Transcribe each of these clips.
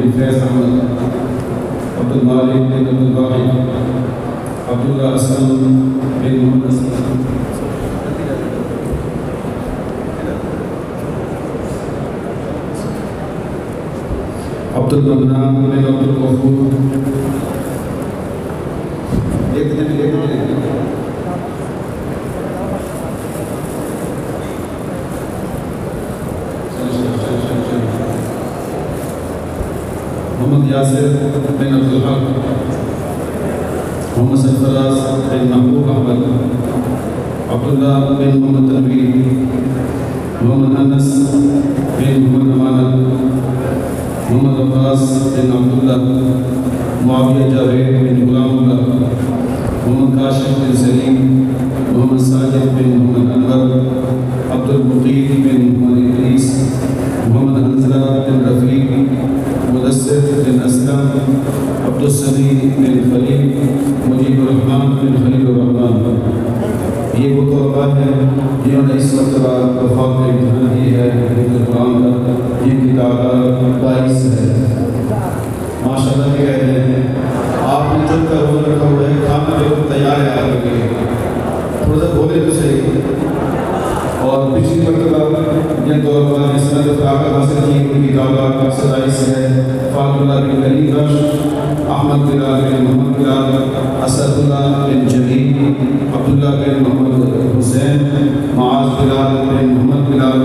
बिन फैज़ अहमद, अब्दुल मालिक बिन अब्दुल वाहिद, अब्दुल्ला असलम बिन मोहम्मद असलम, अब्दुल मन्नान बिन अब्दुल गफूर, मोहम्मद यासिर बिन अब्दुल हक, मोहम्मद सरफराज बिन महबूब अहमद, अब्दुल्ला बिन मोहम्मद तनवीर, मोहम्मद अनस बिन मोहम्मद अमानत, मोहम्मद अब्बास बिन अब्दुल्ला, मुआविया जावेद बिन गुलामुल्लाह, मोहम्मद काशिफ बिन सलीम, मोहम्मद साजिद बिन मोहम्मद अनवर, अब्दुल मुकीद बिन मोहम्मद इदरीस, मोहम्मद हंजला बिन रफ़ीक, मुदस्सिर बिन असलम, अब्दुल समी बिन खलील, मुजीबुर रहमान बिन खलीलुर रहमान। ये वो तलबा हैं जिन्होंने इस मरतबा वफ़ात में इम्तिहान दी है कुरान का, जिनकी तादाद 22 है। माशाअल्लाह के कहते हैं आपने चुन कर रोज़ रखा हुआ है, खाना बिल्कुल तैयार है आपके लिए, थोड़ा सा बोले तो सही। और पिछली मरतबा जिन तलबा ने सनद ताकत हासिल की उनकी तादाद 22 है। फातुल्लाह बिन करीम बख्श, अहमद बिलाल बिन मोहम्मद बिलाल, असदुल्लाह बिन जमील, अब्दुल्ला बिन मोहम्मद हुसैन, माज बिलाल बिन मोहम्मद बिलाल,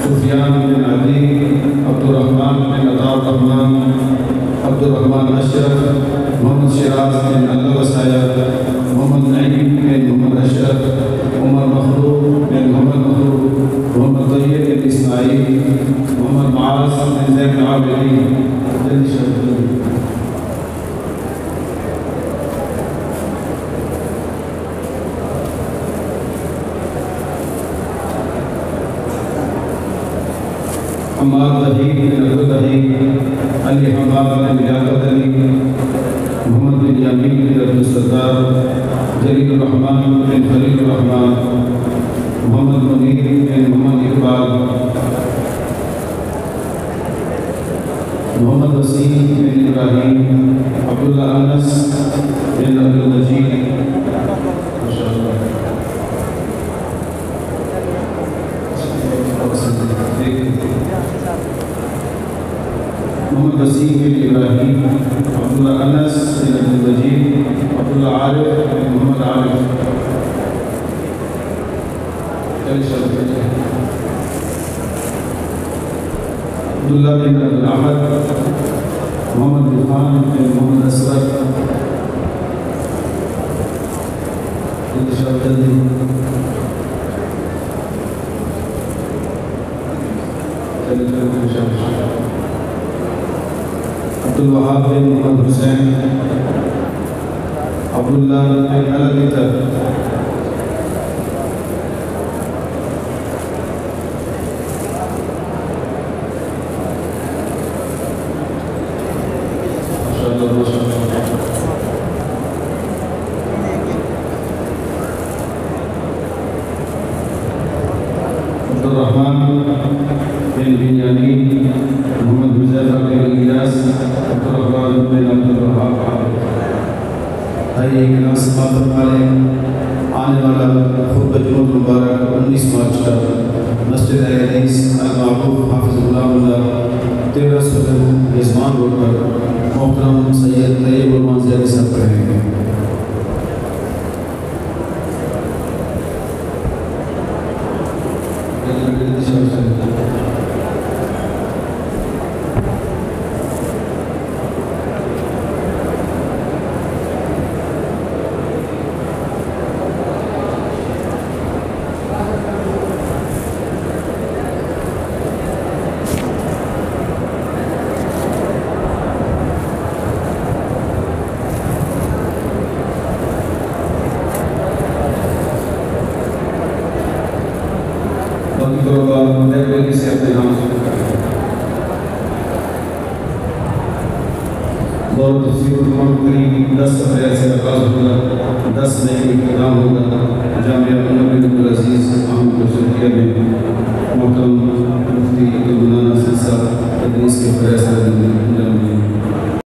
सुफियान बिन अली, अब्दुर्रहमान बिन अताउर्रहमान, अब्दुर्रहमान अशरफ, मोहम्मद शिराज बिन अल्लाह वसाया, मोहम्मद नईम बिन मोहम्मद अशरफ, उमर मखलूक बिन मोहम्मद मखलूक, मोहम्मद तैयब बिन इस्माइल, मोहम्मद मास बिन ज़ैन आबिदीन। हमाद वहीद बिन अब्दुल वहीद, अली हमाद बिन लियाकत अली, मोहम्मद बिन यामीन बिन अब्दुल सत्तार, जलीलुर रहमान बिन खलीलुर रहमान, मोहम्मद मुनीर बिन मोहम्मद इकबाल, मोहम्मद वसीम बिन इब्राहीम, अब्दुल्ला अनस बिन अब्दुल मजीद, मोहम्मद वसीम बिन इब्राहीम, अब्दुल्ला अनस बिन अब्दुल मजीद, अब्दुल्ला आरिफ बिन मोहम्मद आरिफ, अब्दुल्ला बिन अब्दुल अहद, मोहम्मद इरफान बिन मोहम्मद असरफ, अब्दुल वहाब बिन मोहम्मद हुसैन, अब्दुल्ला बिन अलवितर, अब्दुर्रहमान बिन बिन्यामीन, मोहम्मद हुज़ैफा बिन इलियास, अब्दुर्रहमान बिन अब्दुल वहाब। आइए क्लास समाप्त वाले आने वाला खुतबा जुमा मुबारक 19 मार्च का मस्जिद अल-हदीस अल-मारूफ हाफिज़ गुलामुल्लाह 1300 रिजवान रोड पर मोहतरम सैयद तैयब रहमान ज़ैदी साहब करेंगे। से अपने नाम बहुत करीब 10